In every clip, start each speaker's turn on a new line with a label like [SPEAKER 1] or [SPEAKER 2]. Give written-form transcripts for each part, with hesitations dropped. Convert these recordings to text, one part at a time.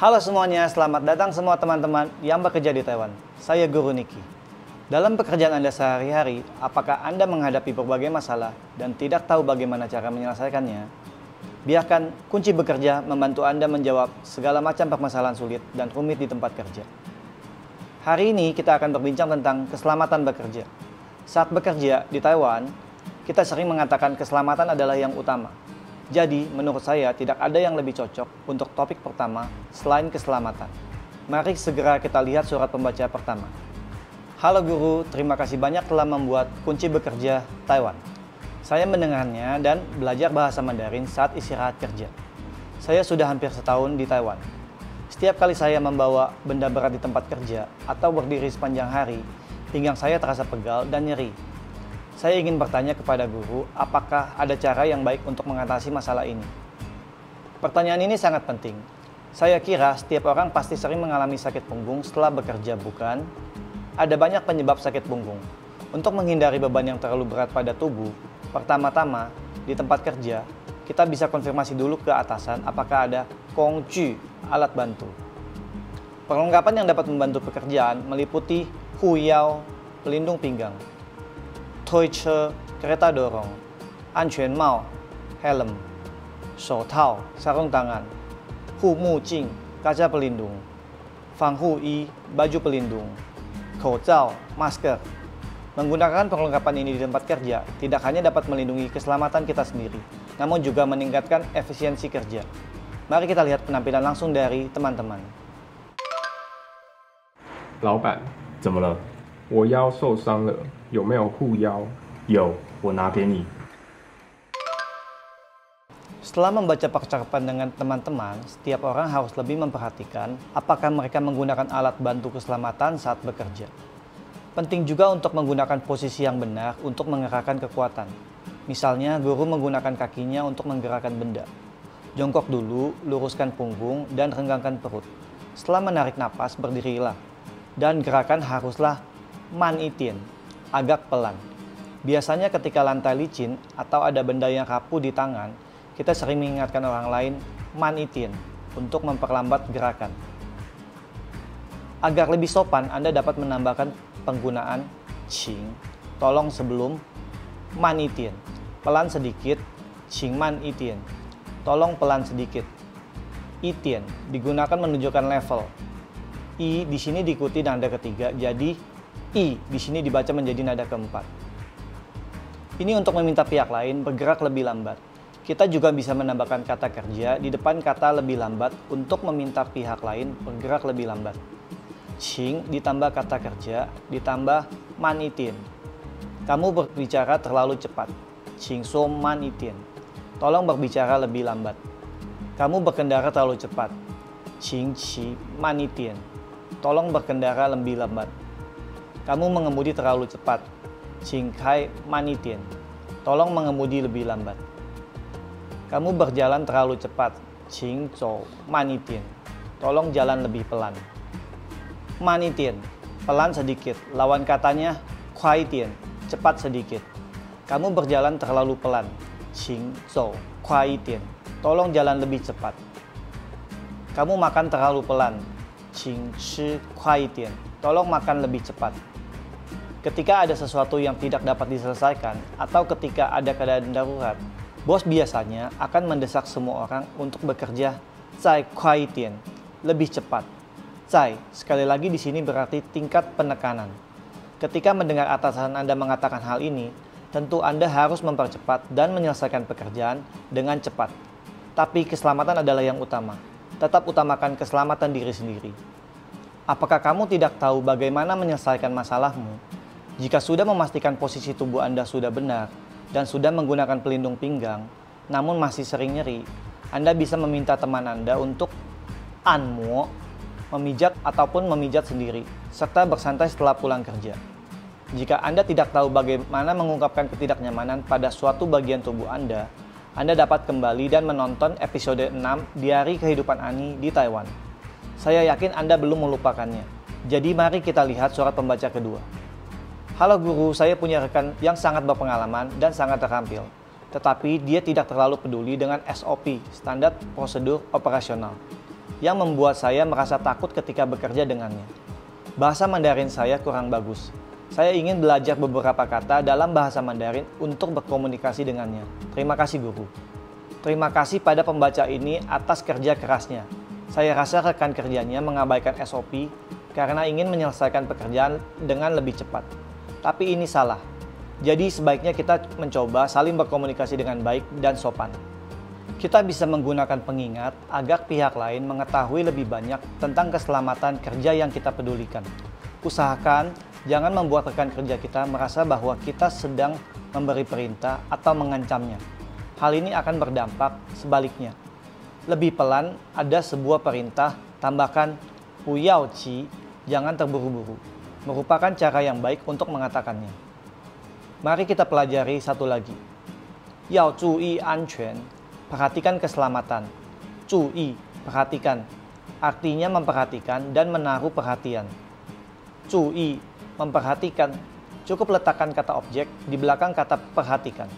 [SPEAKER 1] Halo semuanya, selamat datang semua teman-teman yang bekerja di Taiwan. Saya Guru Niki. Dalam pekerjaan Anda sehari-hari, apakah Anda menghadapi berbagai masalah dan tidak tahu bagaimana cara menyelesaikannya? Biarkan kunci bekerja membantu Anda menjawab segala macam permasalahan sulit dan rumit di tempat kerja. Hari ini kita akan berbincang tentang keselamatan bekerja. Saat bekerja di Taiwan, kita sering mengatakan keselamatan adalah yang utama. Jadi, menurut saya tidak ada yang lebih cocok untuk topik pertama selain keselamatan. Mari segera kita lihat surat pembaca pertama. Halo guru, terima kasih banyak telah membuat kunci bekerja Taiwan. Saya mendengarnya dan belajar bahasa Mandarin saat istirahat kerja. Saya sudah hampir setahun di Taiwan. Setiap kali saya membawa benda berat di tempat kerja atau berdiri sepanjang hari, pinggang saya terasa pegal dan nyeri. Saya ingin bertanya kepada guru, apakah ada cara yang baik untuk mengatasi masalah ini? Pertanyaan ini sangat penting. Saya kira setiap orang pasti sering mengalami sakit punggung setelah bekerja, bukan? Ada banyak penyebab sakit punggung. Untuk menghindari beban yang terlalu berat pada tubuh, pertama-tama di tempat kerja, kita bisa konfirmasi dulu ke atasan apakah ada gongju, alat bantu. Perlengkapan yang dapat membantu pekerjaan meliputi huyao, pelindung pinggang, toiche, kereta dorong, anquan mao, helm, shou-tao, sarung tangan, hu mu jing, kaca pelindung, fang hu yi, baju pelindung, kou-zao, masker. Menggunakan perlengkapan ini di tempat kerja tidak hanya dapat melindungi keselamatan kita sendiri, namun juga meningkatkan efisiensi kerja. Mari kita lihat penampilan langsung dari teman-teman.
[SPEAKER 2] 老板，怎么了？我腰受伤了，有没有护腰？有，我拿给你。
[SPEAKER 1] Setelah membaca percakapan dengan teman-teman, setiap orang harus lebih memperhatikan apakah mereka menggunakan alat bantu keselamatan saat bekerja. Penting juga untuk menggunakan posisi yang benar untuk mengerahkan kekuatan. Misalnya, guru menggunakan kakinya untuk menggerakkan benda. Jongkok dulu, luruskan punggung, dan renggangkan perut. Setelah menarik napas, berdirilah. Dan gerakan haruslah man itin, agak pelan. Biasanya ketika lantai licin atau ada benda yang rapuh di tangan, kita sering mengingatkan orang lain man itin untuk memperlambat gerakan. Agar lebih sopan, Anda dapat menambahkan penggunaan qing, tolong sebelum man itin, pelan sedikit, qing man itin, tolong pelan sedikit. Itin digunakan menunjukkan level. I di sini diikuti nada ketiga, jadi I di sini dibaca menjadi nada keempat. Ini untuk meminta pihak lain bergerak lebih lambat. Kita juga bisa menambahkan kata kerja di depan kata lebih lambat untuk meminta pihak lain bergerak lebih lambat. Qing ditambah kata kerja, ditambah man itin. Kamu berbicara terlalu cepat. Qing so man itin. Tolong berbicara lebih lambat. Kamu berkendara terlalu cepat. Qing qi man itin. Tolong berkendara lebih lambat. Kamu mengemudi terlalu cepat. Qing kai man itin. Tolong mengemudi lebih lambat. Kamu berjalan terlalu cepat. Qing zhou man itin. Tolong jalan lebih pelan. Man itin, pelan sedikit. Lawan katanya kuai itin, cepat sedikit. Kamu berjalan terlalu pelan. Qing zhou kuai itin. Tolong jalan lebih cepat. Kamu makan terlalu pelan. Qing shi kuai itin. Tolong makan lebih cepat. Ketika ada sesuatu yang tidak dapat diselesaikan atau ketika ada keadaan darurat, bos biasanya akan mendesak semua orang untuk bekerja zai kuai itin, lebih cepat. Zai, sekali lagi di sini berarti tingkat penekanan. Ketika mendengar atasan Anda mengatakan hal ini, tentu Anda harus mempercepat dan menyelesaikan pekerjaan dengan cepat. Tapi keselamatan adalah yang utama. Tetap utamakan keselamatan diri sendiri. Apakah kamu tidak tahu bagaimana menyelesaikan masalahmu? Jika sudah memastikan posisi tubuh Anda sudah benar dan sudah menggunakan pelindung pinggang, namun masih sering nyeri, Anda bisa meminta teman Anda untuk anmo, memijat ataupun memijat sendiri, serta bersantai setelah pulang kerja. Jika Anda tidak tahu bagaimana mengungkapkan ketidaknyamanan pada suatu bagian tubuh Anda dapat kembali dan menonton episode 6 Diari Kehidupan Ani di Taiwan. Saya yakin Anda belum melupakannya. Jadi mari kita lihat surat pembaca kedua. Halo guru, saya punya rekan yang sangat berpengalaman dan sangat terampil. Tetapi dia tidak terlalu peduli dengan SOP, standar prosedur operasional. yang membuat saya merasa takut ketika bekerja dengannya. Bahasa Mandarin saya kurang bagus. Saya ingin belajar beberapa kata dalam bahasa Mandarin untuk berkomunikasi dengannya. Terima kasih guru. Terima kasih pada pembaca ini atas kerja kerasnya. Saya rasa rekan kerjanya mengabaikan SOP karena ingin menyelesaikan pekerjaan dengan lebih cepat. Tapi ini salah. Jadi sebaiknya kita mencoba saling berkomunikasi dengan baik dan sopan. Kita bisa menggunakan pengingat agar pihak lain mengetahui lebih banyak tentang keselamatan kerja yang kita pedulikan. Usahakan jangan membuat rekan kerja kita merasa bahwa kita sedang memberi perintah atau mengancamnya. Hal ini akan berdampak sebaliknya. Lebih pelan, ada sebuah perintah, tambahkan "Buyao qi", jangan terburu-buru, merupakan cara yang baik untuk mengatakannya. Mari kita pelajari satu lagi. Yao zuyi anquan, perhatikan keselamatan. Zuyi, perhatikan. Artinya memperhatikan dan menaruh perhatian. Zuyi, memperhatikan. Cukup letakkan kata objek di belakang kata perhatikan.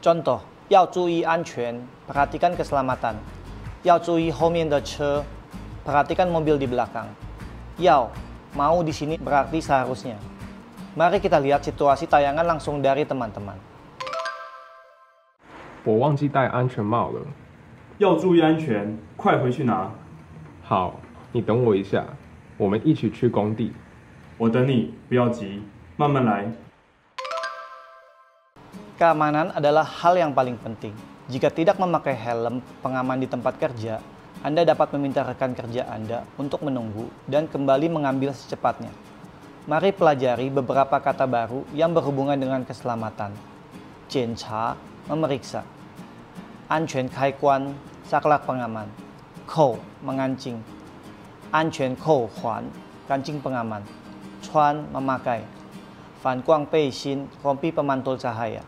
[SPEAKER 1] Contoh, Yao zuyi anquan, perhatikan keselamatan. Yao zuyi homian de che, perhatikan mobil di belakang. Yao, mau di sini berarti seharusnya. Mari kita lihat situasi tayangan langsung dari teman-teman.
[SPEAKER 2] 我忘记戴安全帽了。
[SPEAKER 3] 要注意安全，快回去拿。
[SPEAKER 2] 好，你等我一下，我们一起去工地。
[SPEAKER 3] 我等你，不要急，慢慢来。
[SPEAKER 1] Keamanan adalah hal yang paling penting. Jika tidak memakai helm pengaman di tempat kerja, Anda dapat meminta rekan kerja Anda untuk menunggu dan kembali mengambil secepatnya. Mari pelajari beberapa kata baru yang berhubungan dengan keselamatan. Jiancha, memeriksa. Anquan kaiguan, saklar pengaman. Kou, mengancing. Anquan kou huan, kancing pengaman. Chuan, memakai. Fan guang bei xin, rompi pemantul cahaya.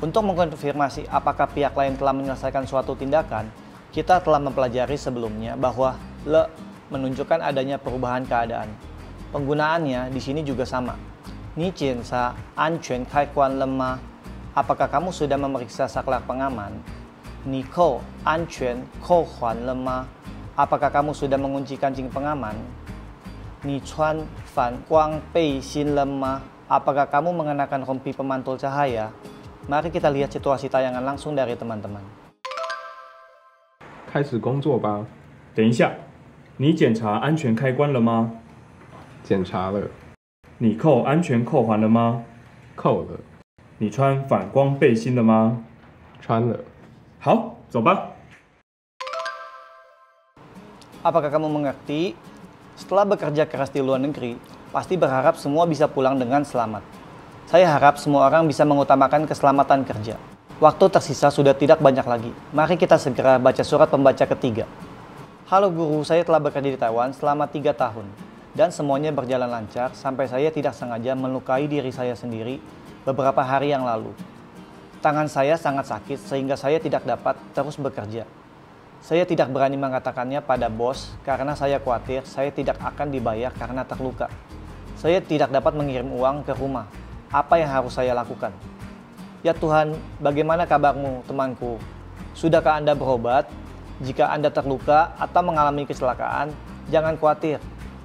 [SPEAKER 1] Untuk mengkonfirmasi apakah pihak lain telah menyelesaikan suatu tindakan, kita telah mempelajari sebelumnya bahwa le menunjukkan adanya perubahan keadaan. Penggunaannya di sini juga sama. Ni jiancha anquan kaiguan le ma? Apakah kamu sudah memeriksa saklar pengaman? Ni kou anquan kou huan le ma? Apakah kamu sudah mengunci kancing pengaman? Ni chuan fan guang bei xin le ma? Apakah kamu mengenakan rompi pemantul cahaya? Mari kita lihat situasi tayangan langsung dari teman-teman.
[SPEAKER 2] 开始工作吧。
[SPEAKER 3] 等一下，你检查安全开关了吗？
[SPEAKER 2] 检查了，
[SPEAKER 3] 你扣安全扣环了吗？
[SPEAKER 2] 扣了，
[SPEAKER 3] 你穿反光背心了吗？
[SPEAKER 2] 穿了。
[SPEAKER 3] 好，走吧。
[SPEAKER 1] Apakah kamu mengerti? Setelah bekerja keras di luar negeri, pasti berharap semua bisa pulang dengan selamat. Saya harap semua orang bisa mengutamakan keselamatan kerja. Waktu tersisa sudah tidak banyak lagi. Mari kita segera baca surat pembaca ketiga. Halo guru, saya telah bekerja di Taiwan selama 3 tahun. Dan semuanya berjalan lancar sampai saya tidak sengaja melukai diri saya sendiri beberapa hari yang lalu. Tangan saya sangat sakit sehingga saya tidak dapat terus bekerja. Saya tidak berani mengatakannya pada bos karena saya khawatir saya tidak akan dibayar karena terluka. Saya tidak dapat mengirim uang ke rumah. Apa yang harus saya lakukan? Ya Tuhan, bagaimana kabarmu temanku? Sudahkah Anda berobat? Jika Anda terluka atau mengalami kecelakaan, jangan khawatir.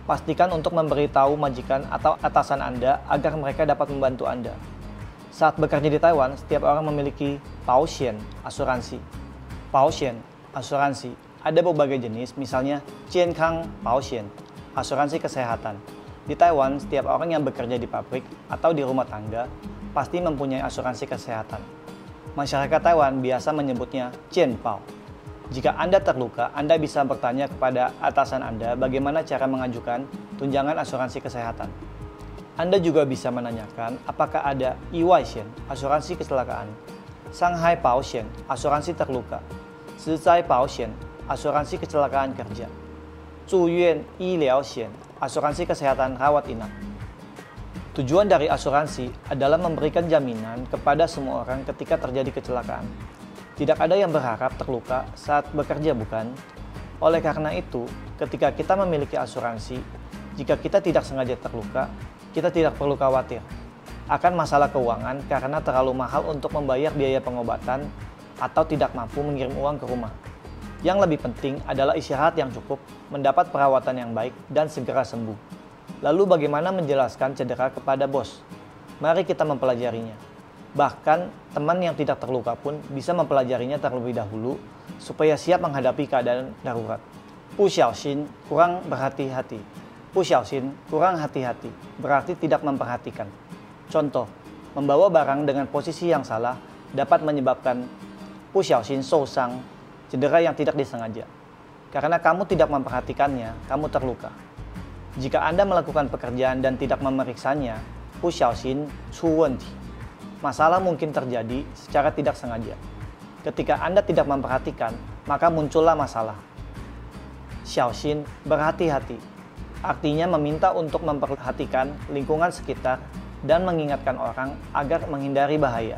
[SPEAKER 1] Pastikan untuk memberitahu majikan atau atasan Anda agar mereka dapat membantu Anda. Saat bekerja di Taiwan, setiap orang memiliki baoxian, asuransi. Baoxian, asuransi. Ada berbagai jenis, misalnya Jiankang Baoxian, asuransi kesehatan. Di Taiwan, setiap orang yang bekerja di pabrik atau di rumah tangga pasti mempunyai asuransi kesehatan. Masyarakat Taiwan biasa menyebutnya Jianbao. Jika Anda terluka, Anda bisa bertanya kepada atasan Anda bagaimana cara mengajukan tunjangan asuransi kesehatan. Anda juga bisa menanyakan apakah ada Yiwaishen, asuransi kecelakaan, Shanghai Baoxian, asuransi terluka, Zizai Baoxian, asuransi kecelakaan kerja, Zuyuan Yiliaoxian, asuransi kesehatan rawat inap. Tujuan dari asuransi adalah memberikan jaminan kepada semua orang ketika terjadi kecelakaan. Tidak ada yang berharap terluka saat bekerja, bukan? Oleh karena itu, ketika kita memiliki asuransi, jika kita tidak sengaja terluka, kita tidak perlu khawatir akan masalah keuangan karena terlalu mahal untuk membayar biaya pengobatan atau tidak mampu mengirim uang ke rumah. Yang lebih penting adalah istirahat yang cukup, mendapat perawatan yang baik, dan segera sembuh. Lalu bagaimana menjelaskan cedera kepada bos? Mari kita mempelajarinya. Bahkan teman yang tidak terluka pun bisa mempelajarinya terlebih dahulu supaya siap menghadapi keadaan darurat. 不小心 kurang berhati-hati. 不小心 kurang hati-hati berarti tidak memperhatikan. Contoh, membawa barang dengan posisi yang salah dapat menyebabkan 不小心受伤, cedera yang tidak disengaja. Karena kamu tidak memperhatikannya, kamu terluka. Jika Anda melakukan pekerjaan dan tidak memeriksanya, 不小心出问题. Masalah mungkin terjadi secara tidak sengaja. Ketika Anda tidak memperhatikan, maka muncullah masalah. 小心 berhati-hati. Artinya meminta untuk memperhatikan lingkungan sekitar dan mengingatkan orang agar menghindari bahaya.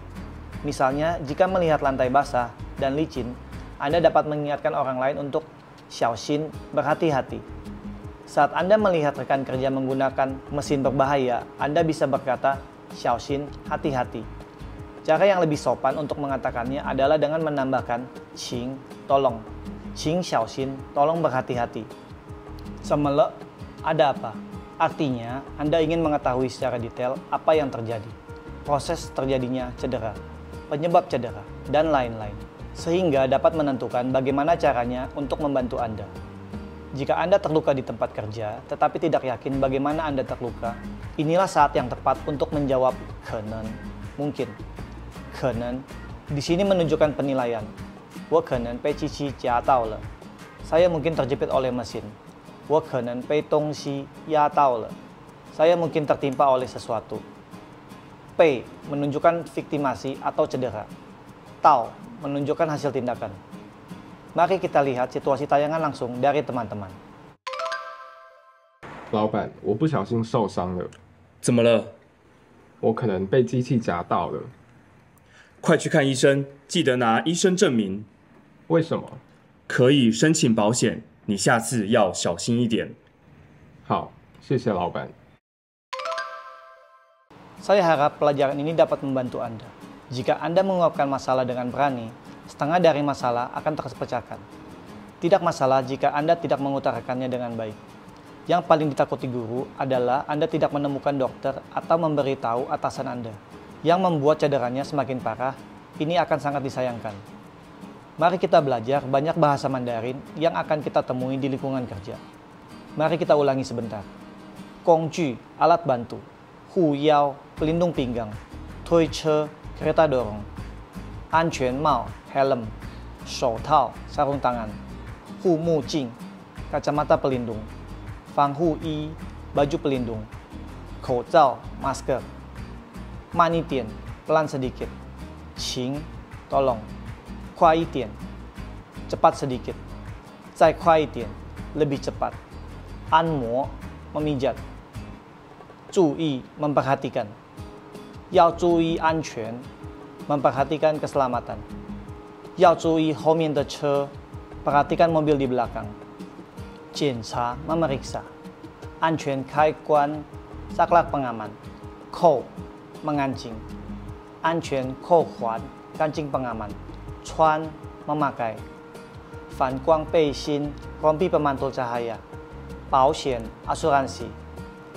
[SPEAKER 1] Misalnya, jika melihat lantai basah dan licin, Anda dapat mengingatkan orang lain untuk 小心 berhati-hati. Saat Anda melihat rekan kerja menggunakan mesin berbahaya, Anda bisa berkata 小心 hati-hati. Cara yang lebih sopan untuk mengatakannya adalah dengan menambahkan 请 tolong. 请小心 tolong berhati-hati. 怎么了 ada apa? Artinya, Anda ingin mengetahui secara detail apa yang terjadi, proses terjadinya cedera, penyebab cedera, dan lain-lain, sehingga dapat menentukan bagaimana caranya untuk membantu Anda. Jika Anda terluka di tempat kerja, tetapi tidak yakin bagaimana Anda terluka, inilah saat yang tepat untuk menjawab 可能, mungkin. 可能 di sini menunjukkan penilaian. 我可能被机器夹到了. Saya mungkin terjepit oleh mesin. 我可能被东西压到了. Saya mungkin tertimpa oleh sesuatu. 被 menunjukkan viktimasi atau cedera. 到 menunjukkan hasil tindakan. Mari kita lihat situasi tayangan langsung dari teman-teman.
[SPEAKER 2] 老板，我不小心受伤了，
[SPEAKER 3] 怎么了？
[SPEAKER 2] 我可能被机器夹到了。
[SPEAKER 3] 快去看医生，记得拿医生证明。
[SPEAKER 2] 为什么？
[SPEAKER 3] 可以申请保险，你下次要小心一点。
[SPEAKER 2] 好，谢谢老板。
[SPEAKER 1] Saya harap pelajaran ini dapat membantu Anda. Jika Anda mengungkapkan masalah dengan berani, setengah dari masalah akan terpecahkan. Tidak masalah jika Anda tidak mengutarakannya dengan baik. Yang paling ditakuti guru adalah Anda tidak menemukan dokter atau memberitahu atasan Anda, yang membuat cederanya semakin parah. Ini akan sangat disayangkan. Mari kita belajar banyak bahasa Mandarin yang akan kita temui di lingkungan kerja. Mari kita ulangi sebentar. 工具 alat bantu, 护腰 pelindung pinggang, 推车 kereta dorong, 安全帽 helm, 手套 sarung tangan, 护目镜 kacamata pelindung, 防护衣 baju pelindung, 口罩 masker, 慢一点 pelan sedikit, 请 tolong, 快一点 cepat sedikit, 再快一点 lebih cepat, 按摩 memijat, 注意 memperhatikan, 要注意安全 memperhatikan keselamatan, 要注意后面的车 perhatikan mobil di belakang, 检查 memeriksa, 安全开关 saklar pengaman, 扣 mengancing, 安全扣环 kancing pengaman, 穿 memakai, 反光背心 rompi pemantul cahaya, 保险 asuransi,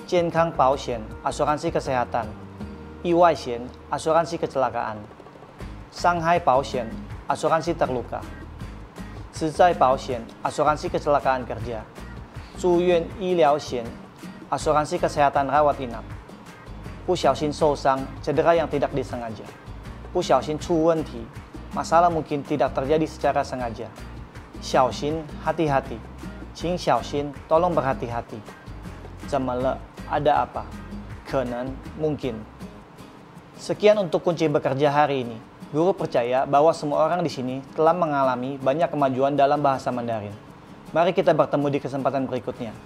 [SPEAKER 1] 健康保险 asuransi kesehatan, 意外险 asuransi kecelakaan, 伤害保险 asuransi terluka, 实在保险 asuransi kecelakaan kerja, 住院医疗险 asuransi kesehatan rawat inap, 不小心受伤 cedera yang tidak disengaja, 不小心出问题 masalah mungkin tidak terjadi secara sengaja, 小心 hati-hati, 请小心 tolong berhati-hati, 怎么了 ada apa, 可能 mungkin. Sekian untuk kunci bekerja hari ini. Guru percaya bahwa semua orang di sini telah mengalami banyak kemajuan dalam bahasa Mandarin. Mari kita bertemu di kesempatan berikutnya.